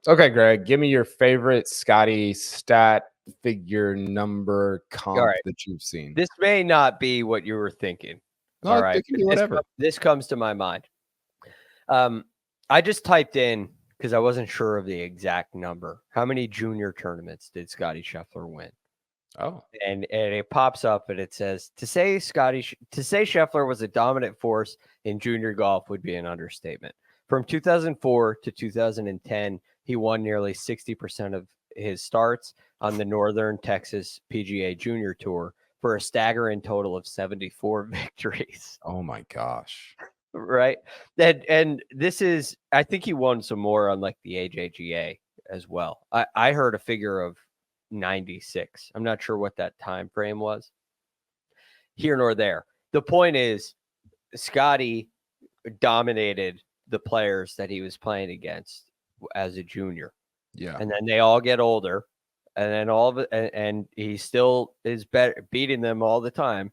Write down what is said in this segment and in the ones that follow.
Okay, Greg, give me your favorite Scottie stat, figure, number, All comp right. that you've seen. This may not be what you were thinking. No, All it right. can be whatever. This comes to my mind. I just typed in because I wasn't sure of the exact number. How many junior tournaments did Scottie Scheffler win? Oh, And it pops up and it says to say Scheffler was a dominant force in junior golf would be an understatement. From 2004 to 2010, he won nearly 60% of his starts on the Northern Texas PGA Junior Tour for a staggering total of 74 victories. oh my gosh. Right. And this is, I think he won some more on like the AJGA as well. I heard a figure of 96. I'm not sure what that time frame was. Here nor there. The point is, Scottie dominated the players that he was playing against as a junior. Yeah. And then they all get older, and then all of it, and he still is beating them all the time.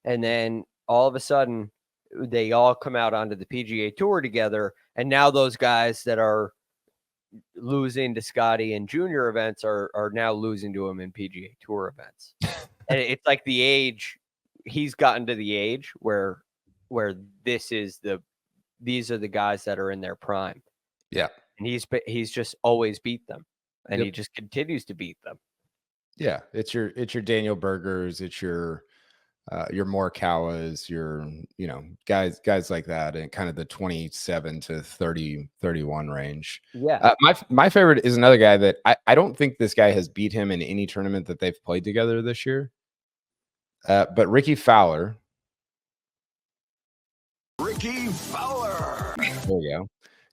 And then all of a sudden, they all come out onto the PGA Tour together, and now those guys that are losing to Scottie in junior events are now losing to him in PGA Tour events. And it's like the age, he's gotten to the age where these are the guys that are in their prime. Yeah. And he's just always beat them, and Yep. he just continues to beat them. Yeah, it's your Daniel Bergers, it's your Morikawas, your guys like that, and kind of the 27 to 30, 31 range. Yeah. My favorite is another guy that I don't think this guy has beat him in any tournament that they've played together this year. But Ricky Fowler. Ricky Fowler. There we go.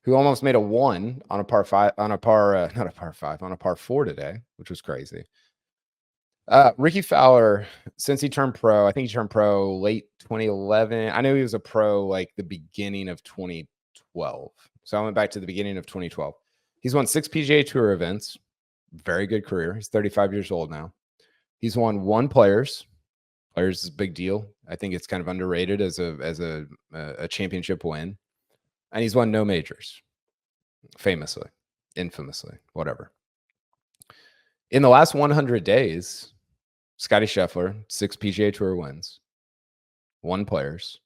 Who almost made a 1 on a par 5 on a par not a par 5 on a par 4 today, which was crazy. Ricky Fowler, since he turned pro, I think he turned pro late 2011. I know he was a pro like the beginning of 2012. So I went back to the beginning of 2012. He's won 6 PGA Tour events. Very good career. He's 35 years old now. He's won 1 Players. Players is a big deal. I think it's kind of underrated as a championship win. And he's won no majors. Famously, infamously, whatever. In the last 100 days, Scottie Scheffler, 6 PGA Tour wins, 1 Players,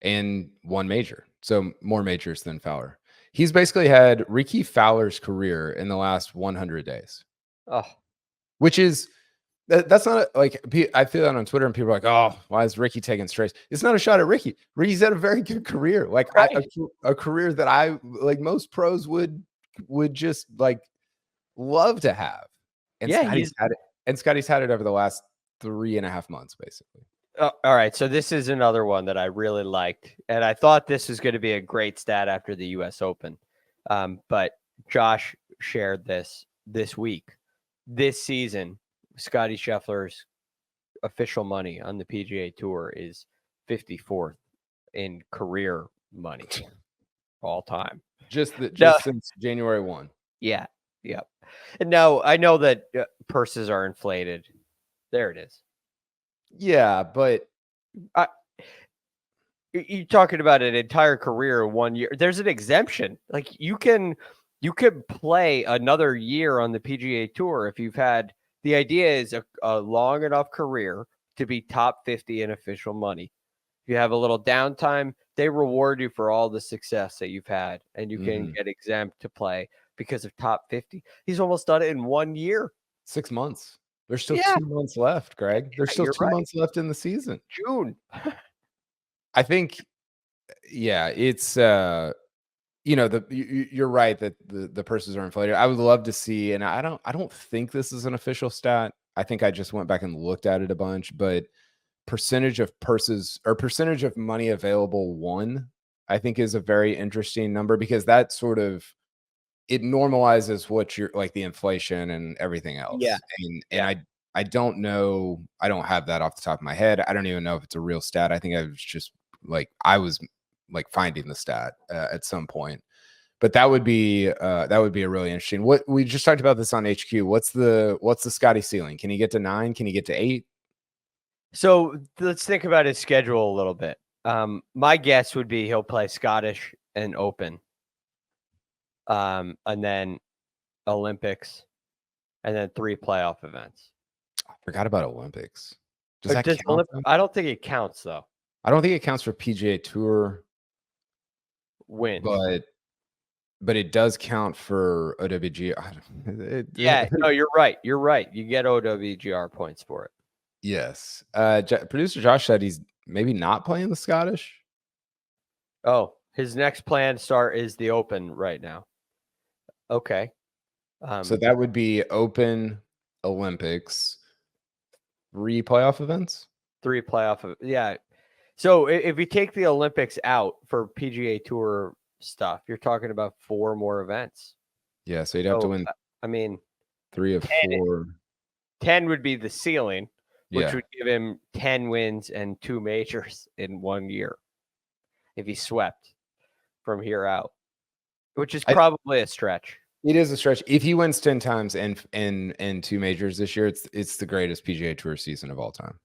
and 1 major. So more majors than Fowler. He's basically had Ricky Fowler's career in the last 100 days. Oh, which is that's not like I feel that on Twitter and people are like, oh, why is Ricky taking straights? It's not a shot at Ricky. Ricky's had a very good career, like right. a career that I like most pros would just like love to have. And Yeah, Scottie's had it. And Scottie's had it over the last 3.5 months, basically. All right. So this is another one that I really liked. And I thought this was going to be a great stat after the US Open. But Josh shared this week. This season, Scottie Scheffler's official money on the PGA Tour is 54th in career money all time. Just since January 1. Yeah. Yep. And now I know that purses are inflated. There it is. Yeah, but you're talking about an entire career in 1 year. There's an exemption. Like you can play another year on the PGA Tour if you've had. The idea is a long enough career to be top 50 in official money. If you have a little downtime, they reward you for all the success that you've had, and you can get exempt to play because of top 50. He's almost done it in 1 year. 6 months. There's still 2 months left, Greg. There's still 2 months left in the season. June. I think, yeah, it's you're right that the purses are inflated. I would love to see, and I don't think this is an official stat. I think I just went back and looked at it a bunch, but percentage of purses or percentage of money available won, I think is a very interesting number because that sort of it normalizes what you're like the inflation and everything else. Yeah. And I don't know. I don't have that off the top of my head. I don't even know if it's a real stat. I think I was finding the stat at some point, but that would be a really interesting. What we just talked about this on HQ. What's the Scottie ceiling? Can he get to 9? Can he get to 8? So let's think about his schedule a little bit. My guess would be he'll play Scottish and Open. And then Olympics, and then 3 playoff events. I forgot about Olympics. Does that count? I don't think it counts though. I don't think it counts for PGA Tour Wins. but it does count for OWG. No, you're right. You're right. You get OWGR points for it. Yes. Producer Josh said he's maybe not playing the Scottish. Oh, his next planned start is the Open right now. Okay. So that would be Open, Olympics, 3 playoff events. 3 playoff. Yeah. So if you take the Olympics out for PGA Tour stuff, you're talking about 4 more events. Yeah. So you'd have to win. I mean, 3 of 4. 10 would be the ceiling, which would give him 10 wins and 2 majors in 1 year if he swept from here out, which is probably a stretch. It is a stretch. If he wins 10 times and 2 majors this year, it's the greatest PGA Tour season of all time.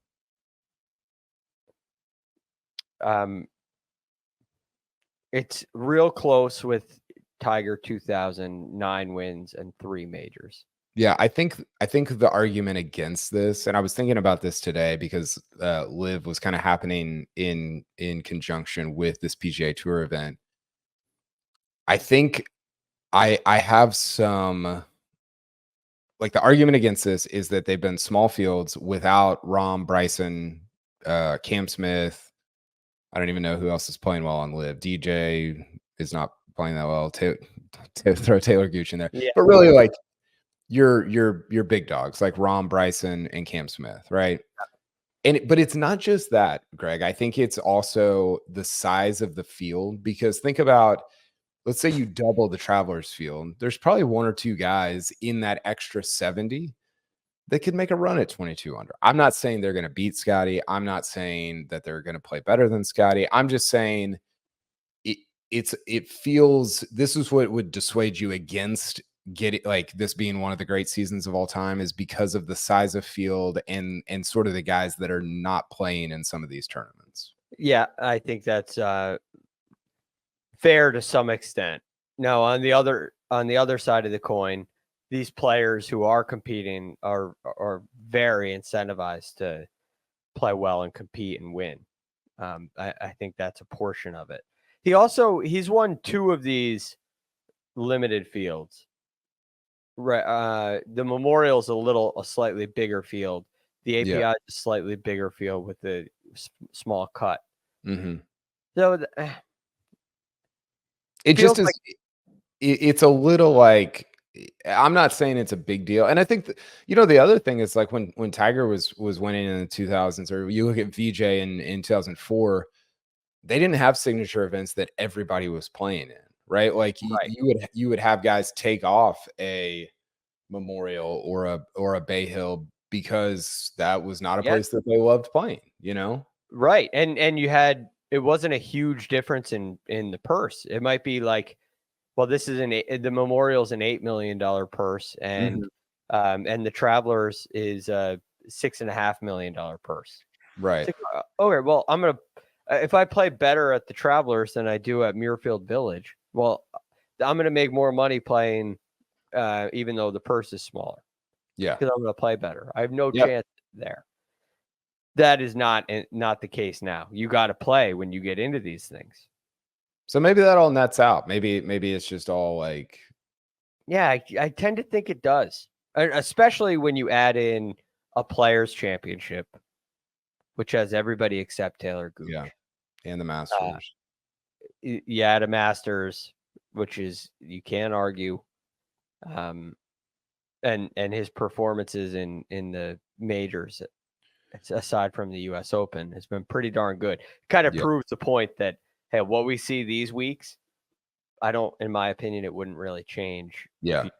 It's real close with Tiger 2009 wins and 3 majors. Yeah, I think the argument against this, and I was thinking about this today because Live was kind of happening in conjunction with this PGA Tour event. I think I have some, like, the argument against this is that they've been small fields without Rahm, Bryson, Cam Smith. I don't even know who else is playing well on Live. DJ is not playing that well. Throw Taylor Gooch in there, but really, like, your big dogs like Rahm, Bryson, and Cam Smith, right? But it's not just that, Greg. I think it's also the size of the field, because think about, let's say you double the Travelers field. There's probably 1 or 2 guys in that extra 70 that could make a run at 22 under. I'm not saying they're going to beat Scottie. I'm not saying that they're going to play better than Scottie. I'm just saying it feels, this is what would dissuade you against getting, like, this being one of the great seasons of all time, is because of the size of field and sort of the guys that are not playing in some of these tournaments. Yeah, I think that's fair to some extent. No, on the other side of the coin, these players who are competing are very incentivized to play well and compete and win. I think that's a portion of it. He's won 2 of these limited fields. Right. The Memorial's a slightly bigger field. The API is a slightly bigger field with the small cut. Mm-hmm. So it just is. It's a little like, I'm not saying it's a big deal. And I think that, the other thing is, like, when Tiger was winning in the 2000s, or you look at VJ in 2004, they didn't have signature events that everybody was playing in, right? Like, you would have guys take off a Memorial or a Bay Hill because that was not a place that they loved playing, Right. And it wasn't a huge difference in the purse. It might be like, well, this is the Memorial's an $8 million purse, and and the Travelers is a $6.5 million purse. Right. Like, okay, well, I'm gonna if I play better at the Travelers than I do at Muirfield Village, well, I'm gonna make more money playing, even though the purse is smaller. Yeah, because I'm gonna play better. I have no chance there. That is not the case now. You got to play when you get into these things. So maybe that all nets out. Maybe it's just all like, yeah, I tend to think it does, especially when you add in a Players Championship, which has everybody except Taylor Gooch. Yeah, and the Masters. Yeah, the Masters, which is, you can't argue. And his performances in the majors, aside from the U.S. Open, has been pretty darn good. Kind of proves the point that, hey, what we see these weeks, in my opinion, it wouldn't really change. The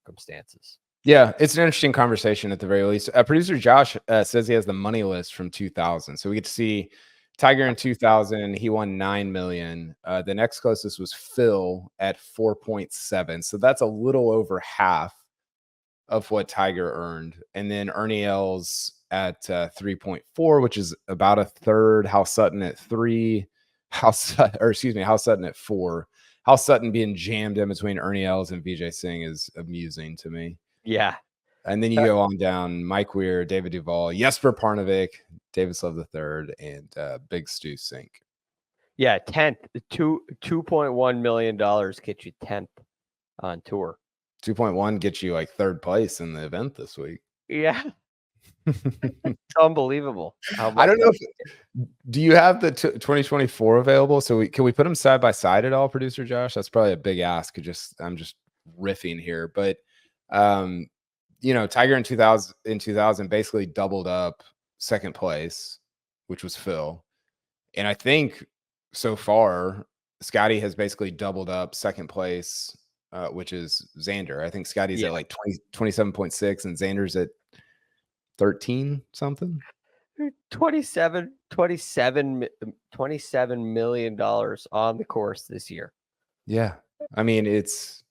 circumstances. Yeah, it's an interesting conversation at the very least. Producer Josh says he has the money list from 2000. So we get to see Tiger in 2000. He won $9 million. The next closest was Phil at 4.7. So that's a little over half of what Tiger earned. And then Ernie Els at 3.4, which is about a third. Hal Sutton at 3. Hal Sutton at 4. Hal Sutton being jammed in between Ernie Els and Vijay Singh is amusing to me. Yeah. And then you go on down Mike Weir, David Duval, Jesper Parnevik, Davis Love III, and Big Stu Sink. Yeah, 10th. $2.1 million gets you 10th on tour. 2.1 gets you like third place in the event this week. Yeah. It's unbelievable. I don't know do you have the 2024 available? So can we put them side by side at all, producer Josh? That's probably a big ask. I'm just riffing here, but Tiger in 2000 basically doubled up second place, which was Phil. And I think so far Scottie has basically doubled up second place, which is Xander. I think Scottie's at like 27.6 and Xander's at 13 something. 27 million dollars on the course this year. Yeah. I mean, it's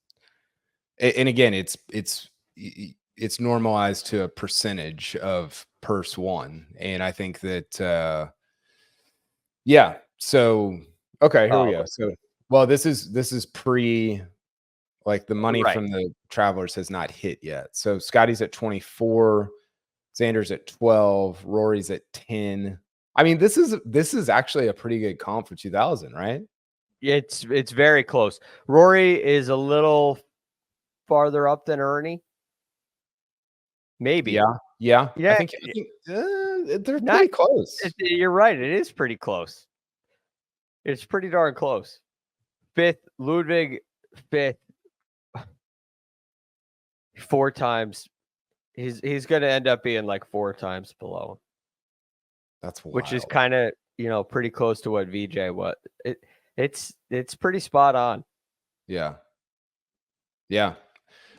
normalized to a percentage of purse won. And I think that so okay, here we go. So this is pre, like, the money from the Travelers has not hit yet. So Scottie's at 24, Xander's at 12, Rory's at 10. I mean, this is actually a pretty good comp for 2000, right? It's very close. Rory is a little farther up than Ernie. Maybe. Yeah. I think they're pretty close. You're right. It is pretty close. It's pretty darn close. Fifth, Ludwig, fifth. 4 times. He's going to end up being like 4 times below him. That's wild. Which is kind of, pretty close to what VJ was. It's pretty spot on. Yeah.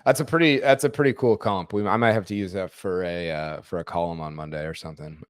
That's a pretty cool comp. I might have to use that for a column on Monday or something.